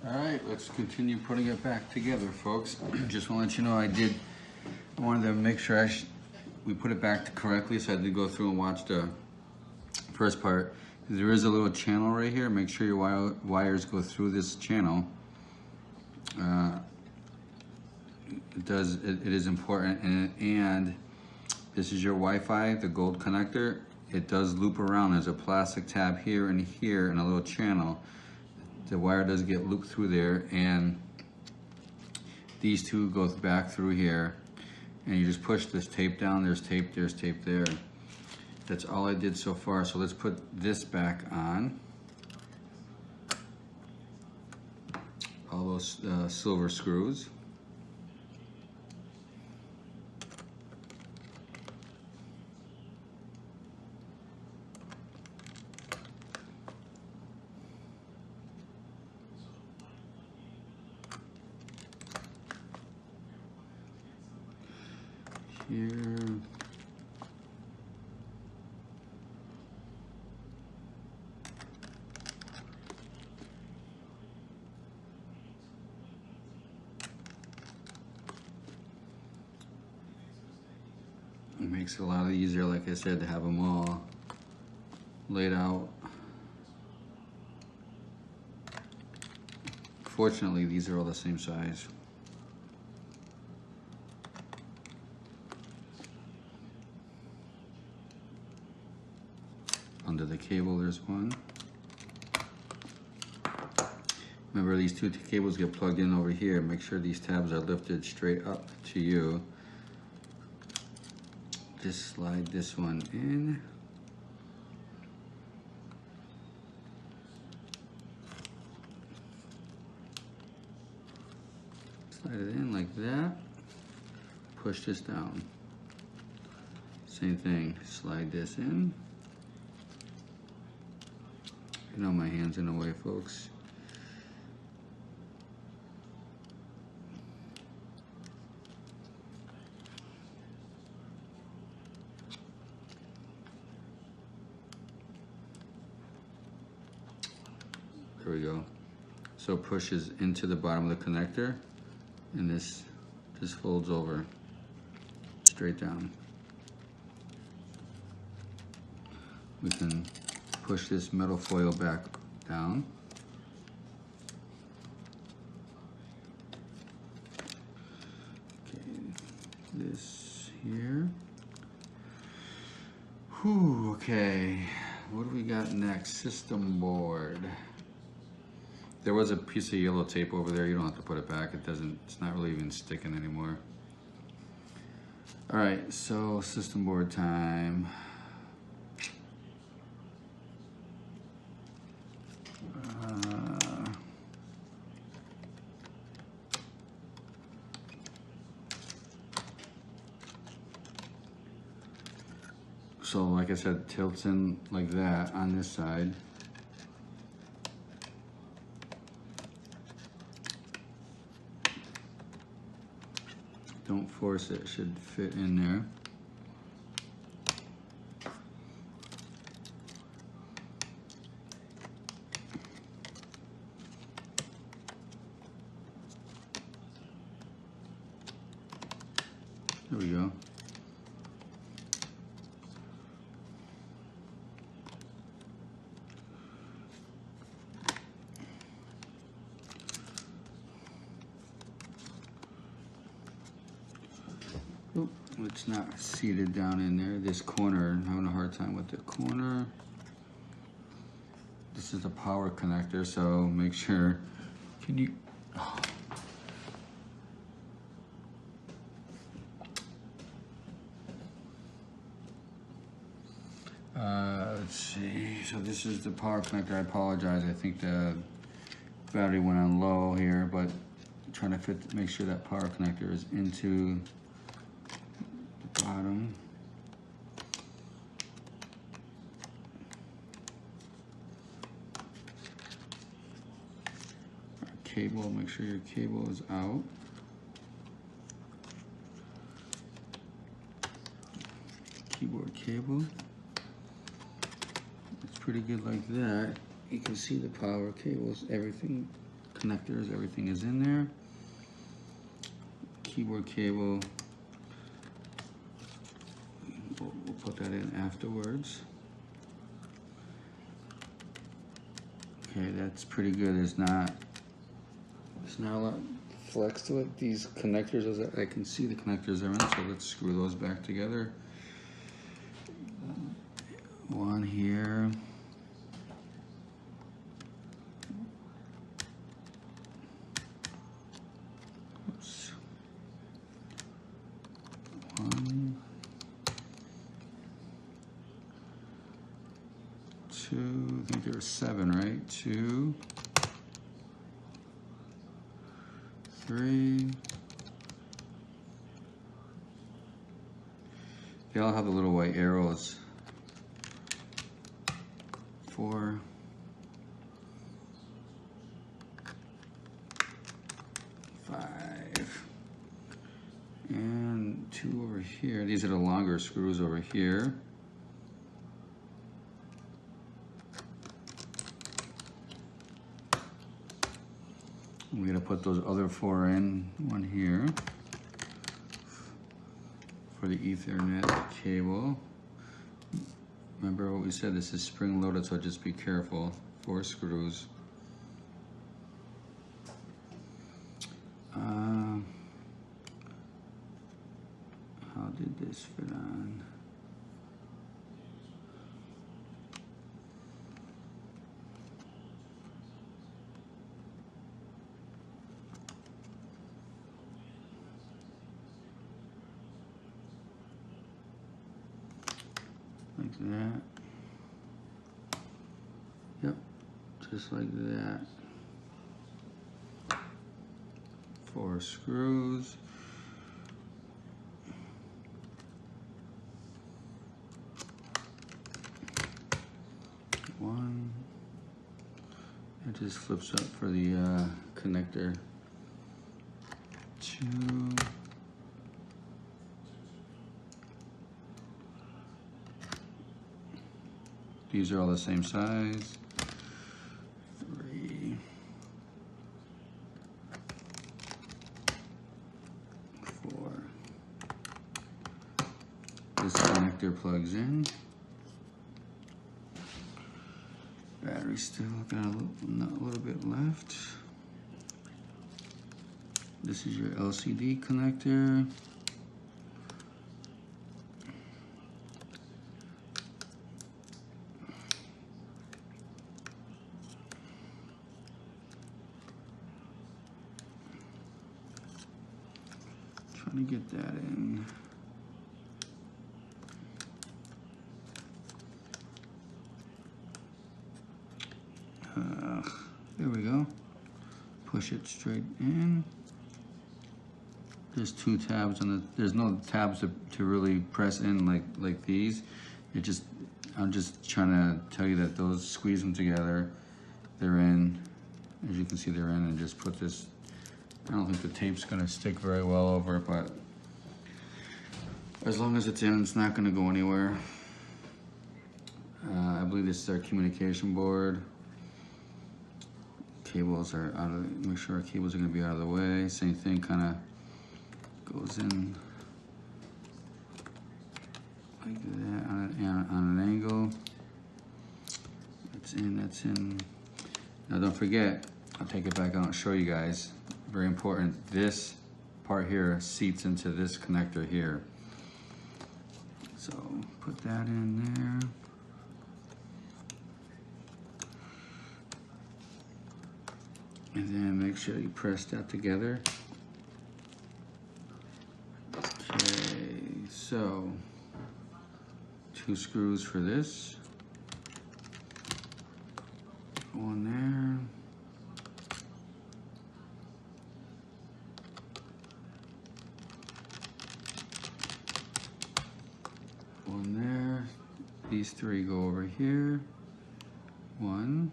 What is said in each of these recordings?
Alright, let's continue putting it back together, folks. Just want to let you know I wanted to make sure we put it back correctly, so I did go through and watch the first part. There is a little channel right here. Make sure your wires go through this channel. It is important, and this is your Wi-Fi, the gold connector. It does loop around. There's a plastic tab here and here and a little channel. The wire does get looped through there, and these two go back through here, and you just push this tape down. There's tape there. That's all I did so far. So let's put this back on. All those silver screws. Here. It makes it a lot easier, like I said, to have them all laid out. Fortunately, these are all the same size. Under the cable, there's one. Remember, these two cables get plugged in over here. Make sure these tabs are lifted straight up to you. Just slide this one in. Slide it in like that. Push this down. Same thing, slide this in. You know my hand's in the way, folks. There we go. So it pushes into the bottom of the connector, and this folds over straight down. We can push this metal foil back down. Okay, this here. Whew, okay. What do we got next? System board. There was a piece of yellow tape over there. You don't have to put it back. It's not really even sticking anymore. All right, so system board time. So like I said, tilts in like that on this side. Don't force it, it should fit in there. There we go. Oop, it's not seated down in there. This corner, I'm having a hard time with the corner. This is a power connector, so make sure, can you, oh. Let's see, so this is the power connector. I apologize, I think the battery went on low here, but I'm trying to make sure that power connector is into the bottom. Cable, make sure your cable is out. Keyboard cable. It's pretty good like that. You can see the power cables, everything connectors, everything is in there. Keyboard cable, we'll put that in afterwards. Okay, that's pretty good. There's not a lot flex to it. These connectors, as I can see the connectors are in, so let's screw those back together. One here. Oops. One. Two, I think there were 7, right? 2, 3. They all have the little white arrows. 4. 5. And 2 over here. These are the longer screws over here. We're gonna put those other 4 in, one here for the Ethernet cable. Remember what we said, this is spring loaded, so just be careful. 4 screws. How did this fit on? Like that. Yep, just like that. 4 screws. One. It just flips up for the connector. 2. These are all the same size. 3. 4. This connector plugs in. Battery still got a little bit left. This is your LCD connector. Trying to get that in. There we go. Push it straight in. There's 2 tabs on the. There's no tabs to really press in like these. I'm just trying to tell you that those, squeeze them together. They're in. As you can see, they're in, and just put this. I don't think the tape's gonna stick very well over it, but as long as it's in, it's not gonna go anywhere. I believe this is our communication board. Cables are out of, make sure our cables are gonna be out of the way. Same thing, kinda goes in like that on an angle. That's in, that's in. Now don't forget, I'll take it back out and show you guys. Very important, this part here seats into this connector here. So put that in there. And then make sure you press that together. Okay, so 2 screws for this. One there. One there. These 3 go over here. 1.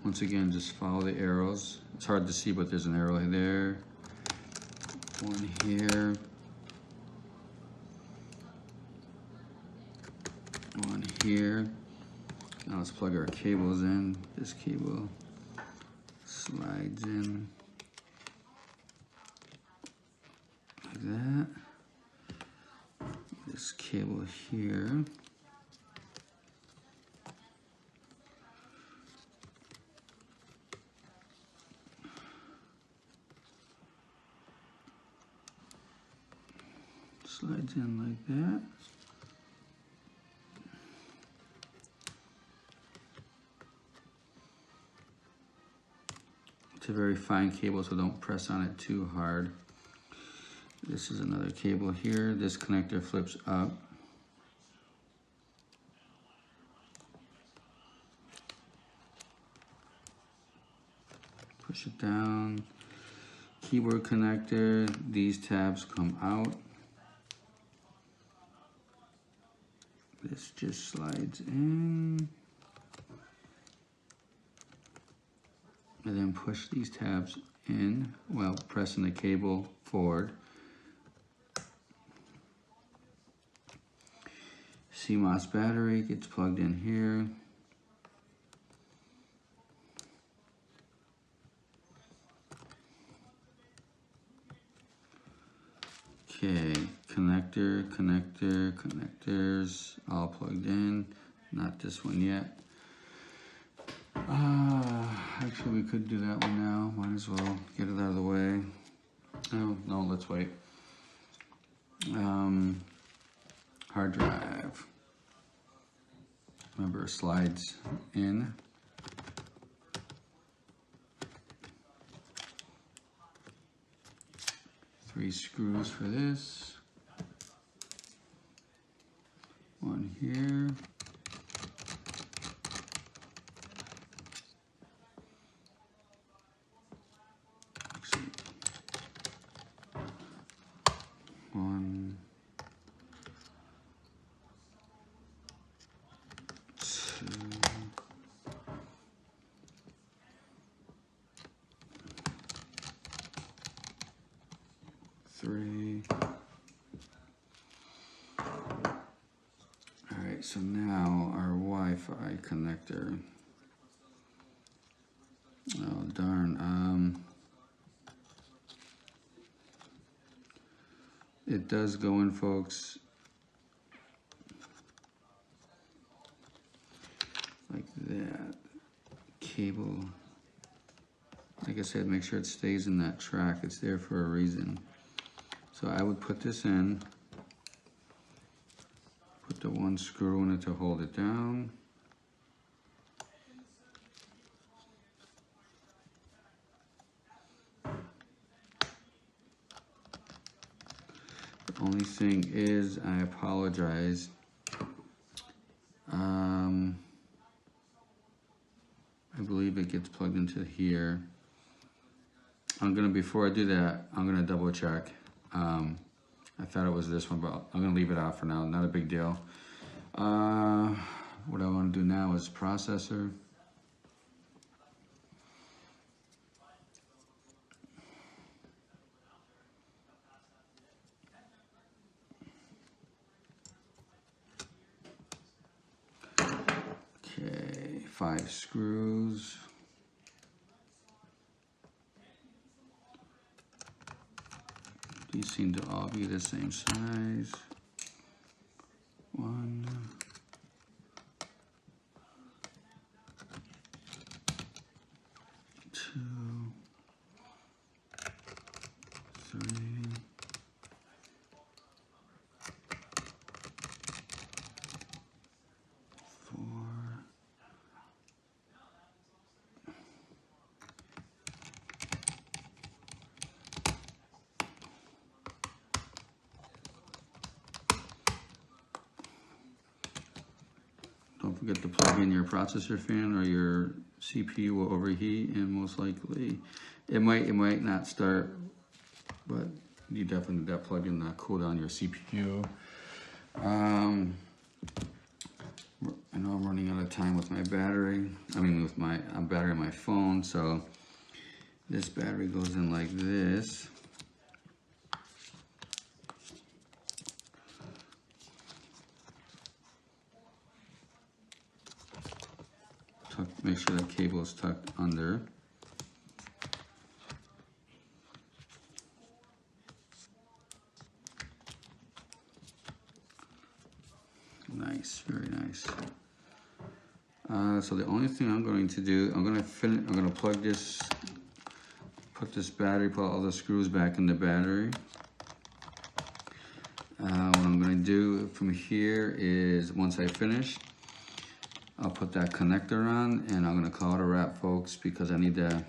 Once again, just follow the arrows. It's hard to see, but there's an arrow there. 1 here. 1 here. Now let's plug our cables in. This cable slides in like that. This cable here. Slides in like that. It's a very fine cable, so don't press on it too hard. This is another cable here. This connector flips up. Push it down. Keyboard connector. These tabs come out. This just slides in. And then push these tabs in while pressing the cable forward. CMOS battery gets plugged in here. Okay, connectors all plugged in. Not this one yet. Actually, we could do that one now. Might as well get it out of the way. Oh, no, let's wait. Hard drive. Remember, it slides in. Three screws for this. One here. One, two, three. All right, so now our Wi-Fi connector. Oh, darn. It does go in, folks, like that. Cable, like I said, make sure it stays in that track. It's there for a reason. So I would put this in, put the one screw in it to hold it down. The only thing is, I apologize. I believe it gets plugged into here. Before I do that, I'm gonna double check. I thought it was this one, but I'm gonna leave it out for now, not a big deal. What I wanna do now is processor. Okay, 5 screws. These seem to all be the same size. 1, 2, 3, 4. Don't forget to plug in your processor fan, or your CPU will overheat, and most likely it might not start, but you definitely need that plug in to cool down your CPU. I know I'm running out of time with my battery. With my battery on my phone, so this battery goes in like this. Make sure that cable is tucked under. Nice, very nice. So the only thing I'm going to do, I'm gonna plug this, put this battery, put all the screws back in the battery. What I'm gonna do from here is, once I finish, I'll put that connector on, and I'm gonna call it a wrap, folks, because I need to,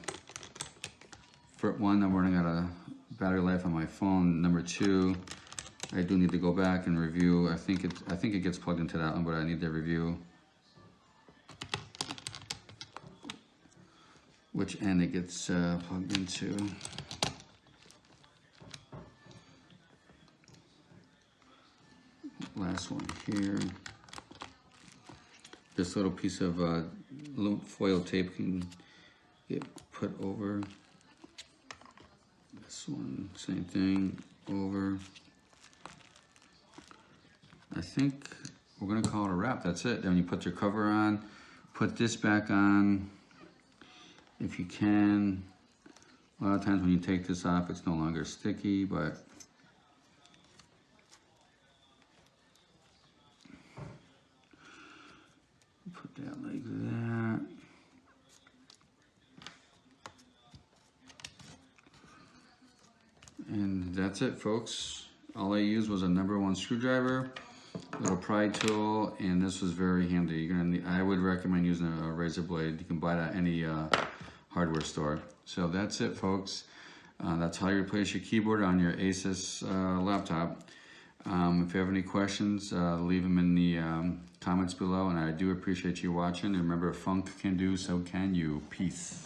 for one, I'm running out of battery life on my phone. Number two, I do need to go back and review. I think it gets plugged into that one, but I need to review which end it gets plugged into. Last one here. This little piece of foil tape can get put over. This one, same thing, over. I think we're gonna call it a wrap. That's it. Then you put your cover on, put this back on if you can. A lot of times when you take this off, it's no longer sticky, but put that like that. And that's it, folks. All I used was a #1 screwdriver, little pry tool, and this was very handy. You're gonna need, I would recommend using a razor blade. You can buy that at any hardware store. So that's it, folks. That's how you replace your keyboard on your Asus laptop. If you have any questions, leave them in the comments below, and I do appreciate you watching. And remember, funk can do, so can you. Peace.